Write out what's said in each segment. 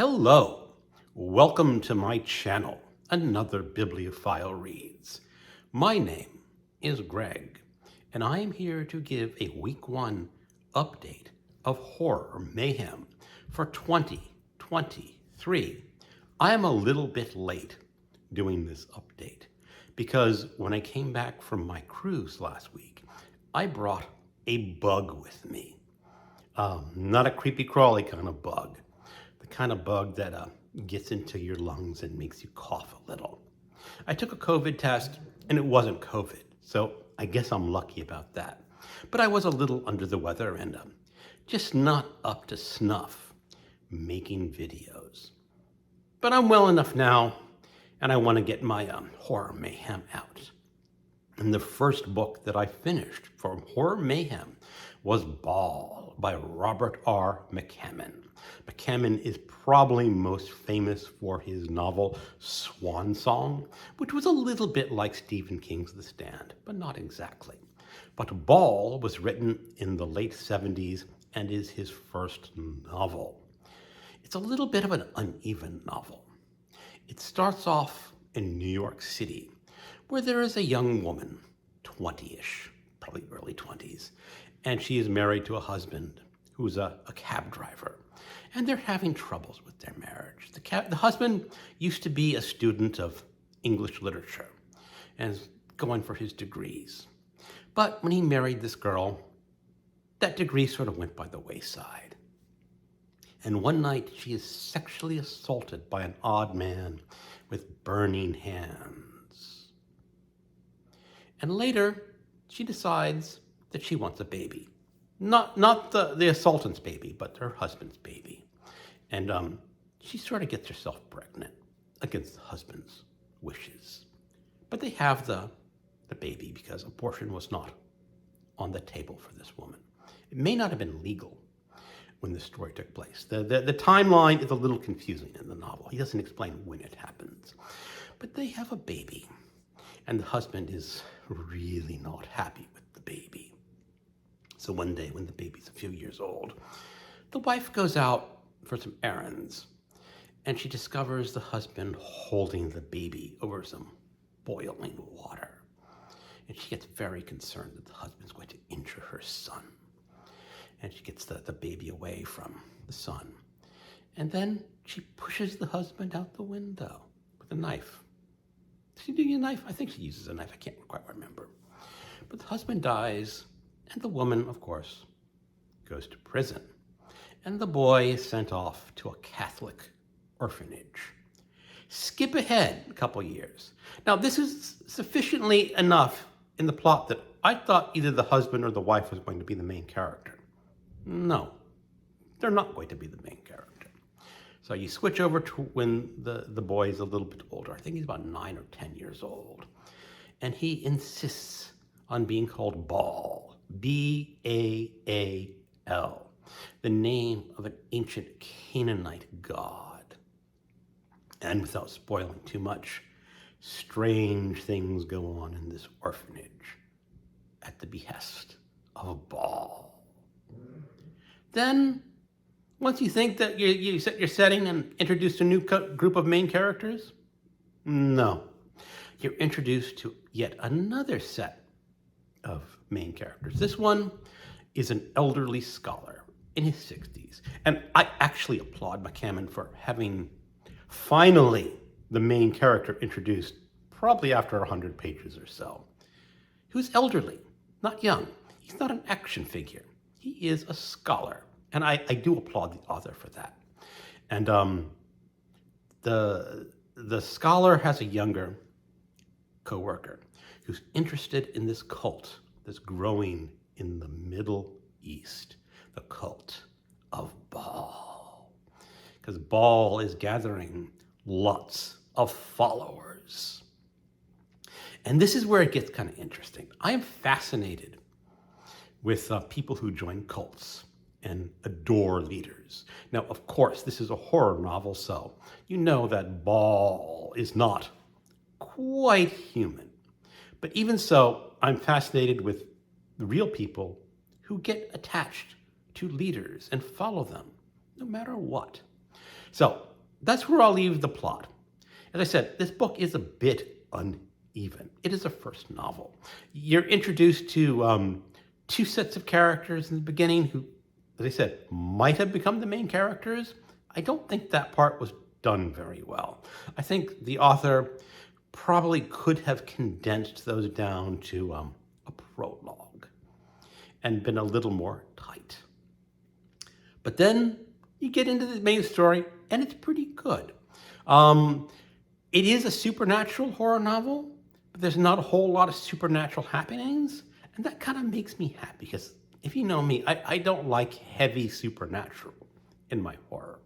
Hello, welcome to my channel, Another Bibliophile Reads. My name is Greg, and I am here to give a week 1 update of Horror Mayhem for 2023. I am a little bit late doing this update because when I came back from my cruise last week, I brought a bug with me. Not a creepy crawly kind of bug. The kind of bug that gets into your lungs and makes you cough a little. I took a COVID test and it wasn't COVID, so I guess I'm lucky about that. But I was a little under the weather and just not up to snuff making videos. But I'm well enough now, and I want to get my Horror Mayhem out. And the first book that I finished from Horror Mayhem was Baal by Robert R. McCammon. McCammon is probably most famous for his novel Swan Song, which was a little bit like Stephen King's The Stand, but not exactly. But Baal was written in the late 70s and is his first novel. It's a little bit of an uneven novel. It starts off in New York City, where there is a young woman, 20-ish, probably early 20s, and she is married to a husband who's a cab driver. And they're having troubles with their marriage. The husband used to be a student of English literature and is going for his degrees. But when he married this girl, that degree sort of went by the wayside. And one night she is sexually assaulted by an odd man with burning hands. And later she decides that she wants a baby. Not the assailant's baby, but her husband's baby. And she sort of gets herself pregnant against the husband's wishes. But they have the baby because abortion was not on the table for this woman. It may not have been legal when the story took place. The timeline is a little confusing in the novel. He doesn't explain when it happens. But they have a baby, and the husband is really not happy with the baby. So one day when the baby's a few years old, the wife goes out for some errands, and she discovers the husband holding the baby over some boiling water. And she gets very concerned that the husband's going to injure her son. And she gets the baby away from the son. And then she pushes the husband out the window with a knife. Does she use a knife? I think she uses a knife. I can't quite remember. But the husband dies, and the woman, of course, goes to prison. And the boy is sent off to a Catholic orphanage. Skip ahead a couple years. Now, this is sufficiently enough in the plot that I thought either the husband or the wife was going to be the main character. No, they're not going to be the main character. So you switch over to when the boy is a little bit older. I think he's about 9 or 10 years old. And he insists on being called Baal, B-A-A-L, the name of an ancient Canaanite god. And without spoiling too much, strange things go on in this orphanage at the behest of Baal. Then, once you think that you set your setting and introduced a new group of main characters, no. You're introduced to yet another set of main characters. This one is an elderly scholar in his 60s. And I actually applaud McCammon for having finally the main character introduced probably after 100 pages or so. Who's elderly, not young. He's not an action figure. He is a scholar. And I do applaud the author for that. And the scholar has a younger co-worker who's interested in this cult that's growing in the Middle East, the cult of Baal. Because Baal is gathering lots of followers. And this is where it gets kind of interesting. I am fascinated with people who join cults and adore leaders. Now, of course, this is a horror novel, so you know that Baal is not quite human. But even so, I'm fascinated with the real people who get attached to leaders and follow them, no matter what. So that's where I'll leave the plot. As I said, this book is a bit uneven. It is a first novel. You're introduced to two sets of characters in the beginning who, as I said, might have become the main characters. I don't think that part was done very well. I think the author probably could have condensed those down to a prologue and been a little more tight. But then you get into the main story, and it's pretty good. It is a supernatural horror novel, but there's not a whole lot of supernatural happenings, and that kind of makes me happy, because if you know me, I don't like heavy supernatural in my horror.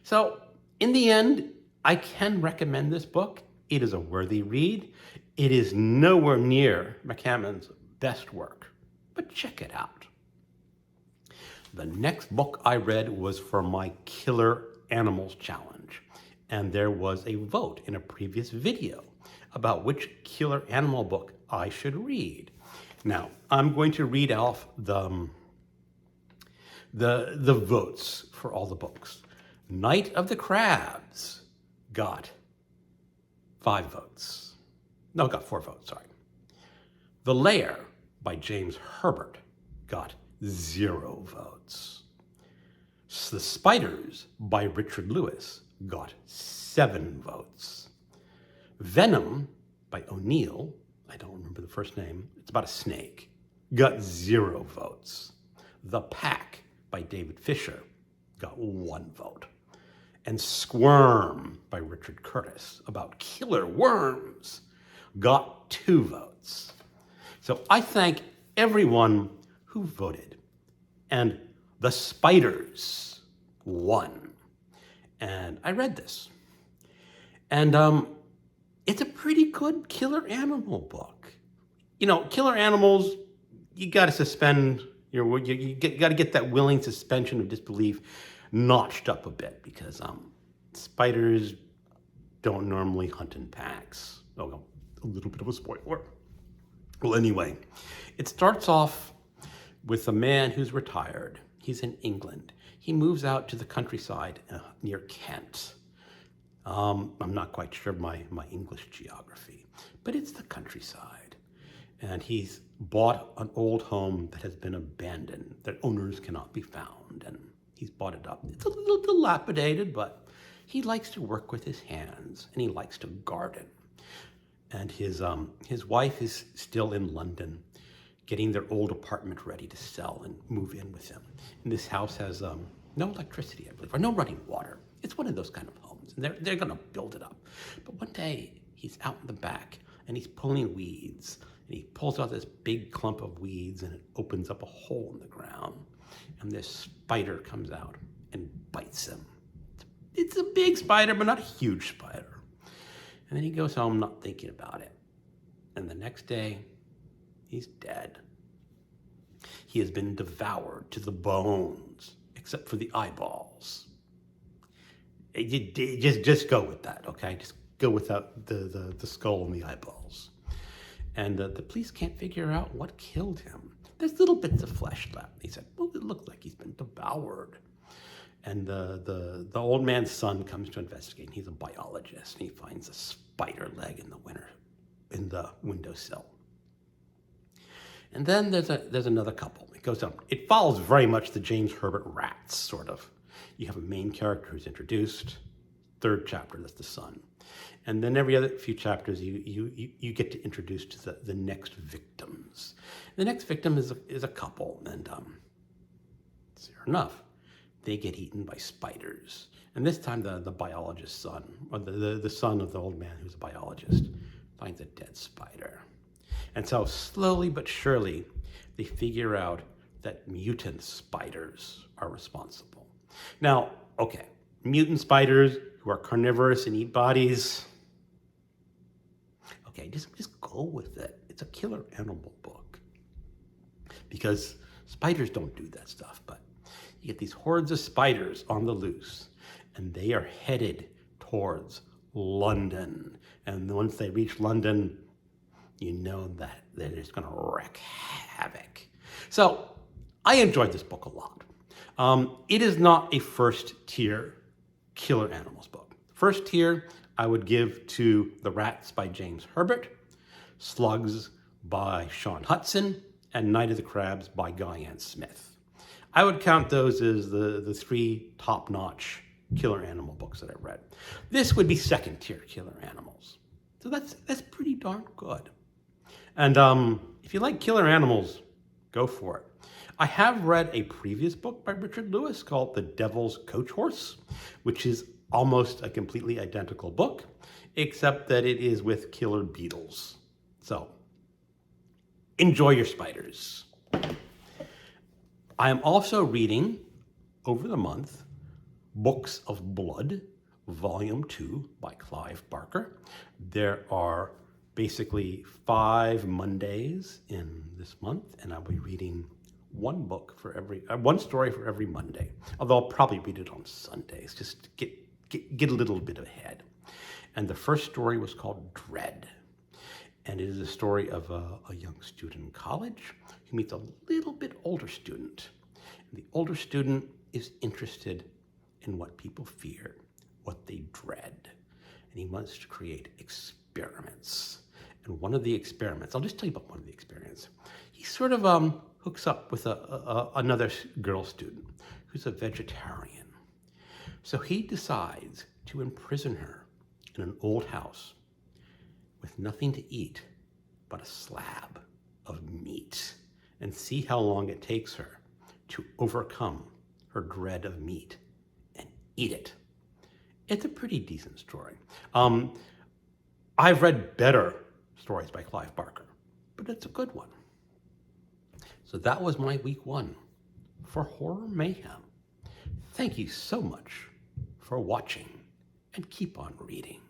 So in the end, I can recommend this book. It is a worthy read. It is nowhere near McCammon's best work, but check it out. The next book I read was for my Killer Animals Challenge, and there was a vote in a previous video about which killer animal book I should read. Now, I'm going to read off the votes for all the books. Night of the Crabs got 5 votes. No, got 4 votes, sorry. The Lair by James Herbert got 0 votes. The Spiders by Richard Lewis got 7 votes. Venom by O'Neill, I don't remember the first name, it's about a snake, got 0 votes. The Pack by David Fisher got 1 vote. And Squirm by Richard Curtis, about killer worms, got 2 votes. So I thank everyone who voted. And The Spiders won. And I read this. And it's a pretty good killer animal book. You know, killer animals, you got to suspend you got to get that willing suspension of disbelief notched up a bit, because spiders don't normally hunt in packs. Oh, a little bit of a spoiler. Well, anyway, it starts off with a man who's retired. He's in England. He moves out to the countryside near Kent. I'm not quite sure of my English geography, but it's the countryside. And he's bought an old home that has been abandoned, that owners cannot be found, and he's bought it up. It's a little dilapidated, but he likes to work with his hands, and he likes to garden. And his wife is still in London, getting their old apartment ready to sell and move in with him. And this house has no electricity, I believe, or no running water. It's one of those kind of homes, and they're going to build it up. But one day, he's out in the back, and he's pulling weeds, and he pulls out this big clump of weeds, and it opens up a hole in the ground, and this spider comes out and bites him. It's a big spider, but not a huge spider. And then he goes home not thinking about it. And the next day, he's dead. He has been devoured to the bones, except for the eyeballs. Just go with that, okay? Just go without the skull and the eyeballs. And the police can't figure out what killed him. There's little bits of flesh left. He said, well, it looked like he's been devoured. And the old man's son comes to investigate. He's a biologist, and he finds a spider leg in the windowsill. And then there's another couple. It goes on. It follows very much the James Herbert Rats, sort of. You have a main character who's introduced. 3rd chapter, that's the son. And then every other few chapters, you get to introduce to the next victims. The next victim is a couple, and sure enough, they get eaten by spiders. And this time the biologist's son, or the son of the old man who's a biologist, finds a dead spider. And so slowly but surely, they figure out that mutant spiders are responsible. Now, okay, mutant spiders who are carnivorous and eat bodies, okay, just go with it. It's a killer animal book. Because spiders don't do that stuff, but you get these hordes of spiders on the loose, and they are headed towards London. And once they reach London, you know that they're just going to wreak havoc. So I enjoyed this book a lot. It is not a first-tier killer animals book. First tier I would give to The Rats by James Herbert, Slugs by Sean Hudson, and Night of the Crabs by Guy Smith. I would count those as the three top-notch killer animal books that I've read. This would be second tier killer animals. So that's pretty darn good. And if you like killer animals, go for it. I have read a previous book by Richard Lewis called The Devil's Coach Horse, which is almost a completely identical book, except that it is with killer beetles. So, enjoy your spiders. I am also reading, over the month, Books of Blood, Volume 2 by Clive Barker. There are basically 5 Mondays in this month, and I'll be reading one story for every Monday. Although I'll probably read it on Sundays, just to get a little bit ahead. And the first story was called Dread. And it is a story of a young student in college who meets a little bit older student. And the older student is interested in what people fear, what they dread. And he wants to create experiments. And one of the experiments, I'll just tell you about one of the experiments. He sort of hooks up with another girl student who's a vegetarian. So he decides to imprison her in an old house with nothing to eat but a slab of meat, and see how long it takes her to overcome her dread of meat and eat it. It's a pretty decent story. I've read better stories by Clive Barker, but it's a good one. So that was my week 1 for Horror Mayhem. Thank you so much for watching, and keep on reading.